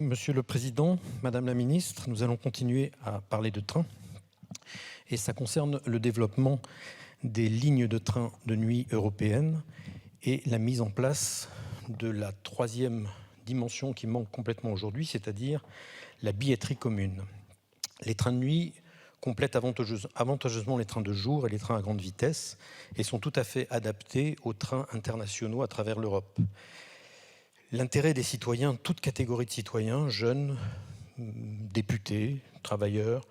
Monsieur le Président, Madame la Ministre, nous allons continuer à parler de train et ça concerne le développement des lignes de train de nuit européennes et la mise en place de la troisième dimension qui manque complètement aujourd'hui, c'est-à-dire la billetterie commune. Les trains de nuit complètent avantageusement les trains de jour et les trains à grande vitesse et sont tout à fait adaptés aux trains internationaux à travers l'Europe. L'intérêt des citoyens, toute catégorie de citoyens, jeunes, députés, travailleurs,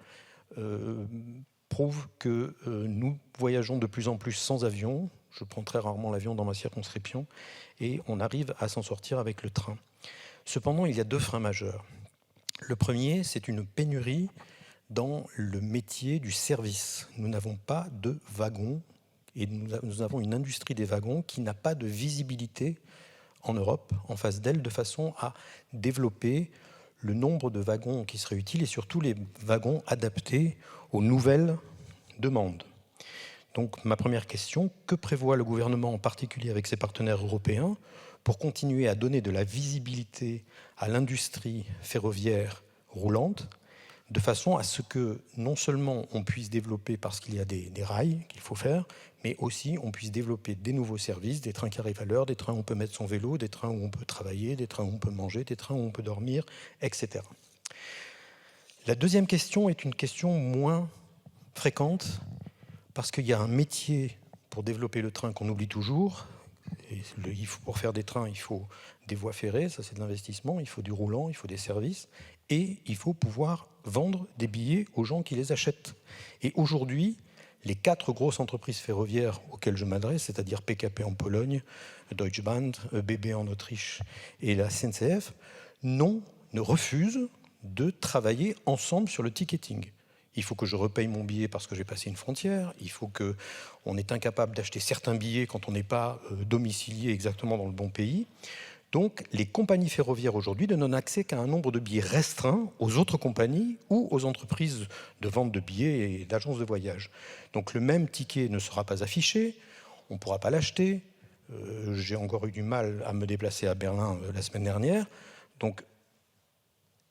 prouve que nous voyageons de plus en plus sans avion. Je prends très rarement l'avion dans ma circonscription et on arrive à s'en sortir avec le train. Cependant, il y a deux freins majeurs. Le premier, c'est une pénurie dans le métier du service. Nous n'avons pas de wagons et nous avons une industrie des wagons qui n'a pas de visibilité en Europe, en face d'elle, de façon à développer le nombre de wagons qui seraient utiles et surtout les wagons adaptés aux nouvelles demandes. Donc ma première question, que prévoit le gouvernement, en particulier avec ses partenaires européens, pour continuer à donner de la visibilité à l'industrie ferroviaire roulante, de façon à ce que non seulement on puisse développer, parce qu'il y a des rails qu'il faut faire, mais aussi on puisse développer des nouveaux services, des trains qui arrivent à l'heure, des trains où on peut mettre son vélo, des trains où on peut travailler, des trains où on peut manger, des trains où on peut dormir, etc. La deuxième question est une question moins fréquente, parce qu'il y a un métier pour développer le train qu'on oublie toujours. Et pour faire des trains, il faut des voies ferrées, ça c'est de l'investissement, il faut du roulant, il faut des services, et il faut pouvoir vendre des billets aux gens qui les achètent. Et aujourd'hui, les 4 grosses entreprises ferroviaires auxquelles je m'adresse, c'est-à-dire PKP en Pologne, Deutsche Bahn, ÖBB en Autriche et la SNCF, ne refusent de travailler ensemble sur le ticketing. Il faut que je repaye mon billet parce que j'ai passé une frontière. Il faut qu'on est incapable d'acheter certains billets quand on n'est pas domicilié exactement dans le bon pays. Donc, les compagnies ferroviaires aujourd'hui ne donnent accès qu'à un nombre de billets restreint aux autres compagnies ou aux entreprises de vente de billets et d'agences de voyage. Donc, le même ticket ne sera pas affiché, on ne pourra pas l'acheter. J'ai encore eu du mal à me déplacer à Berlin la semaine dernière. Donc,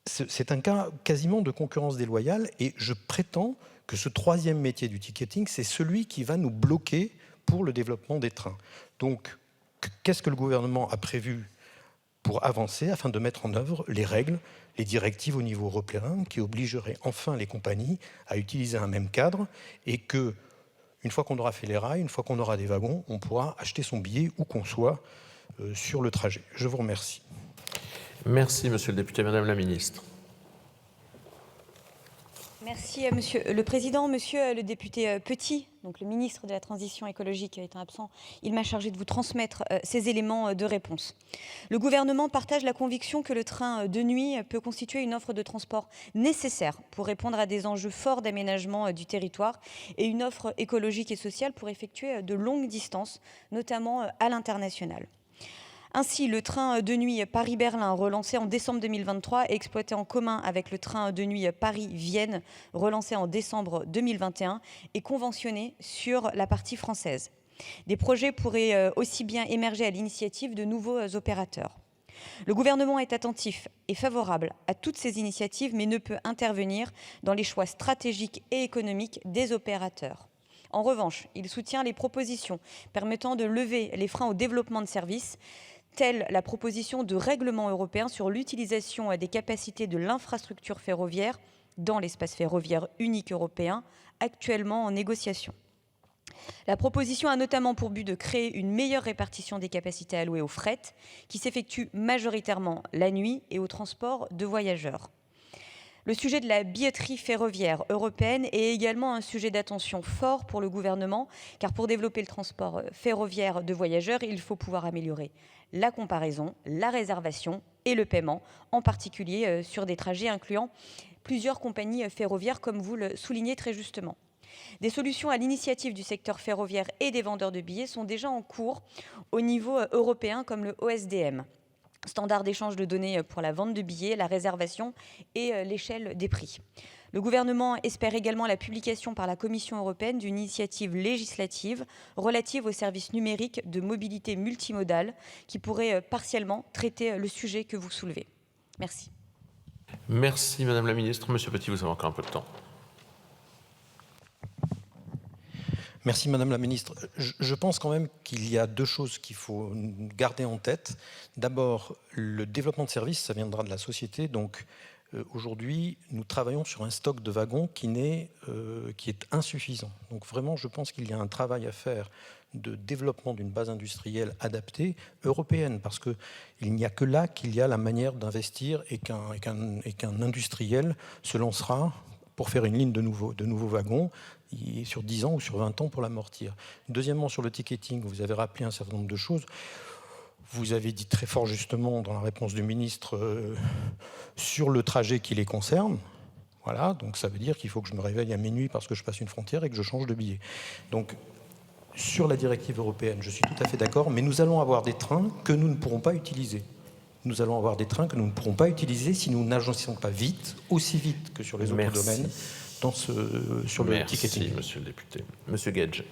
c'est un cas quasiment de concurrence déloyale et je prétends que ce troisième métier du ticketing, c'est celui qui va nous bloquer pour le développement des trains. Donc, qu'est-ce que le gouvernement a prévu pour avancer afin de mettre en œuvre les règles, les directives au niveau européen qui obligeraient enfin les compagnies à utiliser un même cadre et que, une fois qu'on aura fait les rails, une fois qu'on aura des wagons, on pourra acheter son billet où qu'on soit sur le trajet. Je vous remercie. Merci, Monsieur le député. Madame la Ministre. Merci, Monsieur le Président. Monsieur le député Petit, donc le ministre de la Transition écologique étant absent, il m'a chargé de vous transmettre ces éléments de réponse. Le gouvernement partage la conviction que le train de nuit peut constituer une offre de transport nécessaire pour répondre à des enjeux forts d'aménagement du territoire et une offre écologique et sociale pour effectuer de longues distances, notamment à l'international. Ainsi, le train de nuit Paris-Berlin, relancé en décembre 2023 et exploité en commun avec le train de nuit Paris-Vienne, relancé en décembre 2021, est conventionné sur la partie française. Des projets pourraient aussi bien émerger à l'initiative de nouveaux opérateurs. Le gouvernement est attentif et favorable à toutes ces initiatives, mais ne peut intervenir dans les choix stratégiques et économiques des opérateurs. En revanche, il soutient les propositions permettant de lever les freins au développement de services, telle la proposition de règlement européen sur l'utilisation des capacités de l'infrastructure ferroviaire dans l'espace ferroviaire unique européen, actuellement en négociation. La proposition a notamment pour but de créer une meilleure répartition des capacités allouées au fret, qui s'effectue majoritairement la nuit et au transport de voyageurs. Le sujet de la billetterie ferroviaire européenne est également un sujet d'attention fort pour le gouvernement, car pour développer le transport ferroviaire de voyageurs, il faut pouvoir améliorer la comparaison, la réservation et le paiement, en particulier sur des trajets incluant plusieurs compagnies ferroviaires, comme vous le soulignez très justement. Des solutions à l'initiative du secteur ferroviaire et des vendeurs de billets sont déjà en cours au niveau européen, comme le OSDM. Standard d'échange de données pour la vente de billets, la réservation et l'échelle des prix. Le gouvernement espère également la publication par la Commission européenne d'une initiative législative relative aux services numériques de mobilité multimodale qui pourrait partiellement traiter le sujet que vous soulevez. Merci. Merci Madame la Ministre. Monsieur Petit, vous avez encore un peu de temps. Merci Madame la Ministre. Je pense quand même qu'il y a deux choses qu'il faut garder en tête. D'abord, le développement de services, ça viendra de la société. Donc aujourd'hui, nous travaillons sur un stock de wagons qui est insuffisant. Donc vraiment, je pense qu'il y a un travail à faire de développement d'une base industrielle adaptée européenne, parce qu'il n'y a que là qu'il y a la manière d'investir et qu'un industriel se lancera pour faire une ligne de nouveaux wagons sur 10 ans ou sur 20 ans pour l'amortir. Deuxièmement, sur le ticketing, vous avez rappelé un certain nombre de choses. Vous avez dit très fort justement dans la réponse du ministre sur le trajet qui les concerne. Voilà, donc ça veut dire qu'il faut que je me réveille à minuit parce que je passe une frontière et que je change de billet. Donc, sur la directive européenne, je suis tout à fait d'accord, mais nous allons avoir des trains que nous ne pourrons pas utiliser. Nous allons avoir des trains que nous ne pourrons pas utiliser si nous n'agissons pas vite, aussi vite que sur les autres domaines, sur le ticketing. Merci, monsieur le député. Monsieur Gage.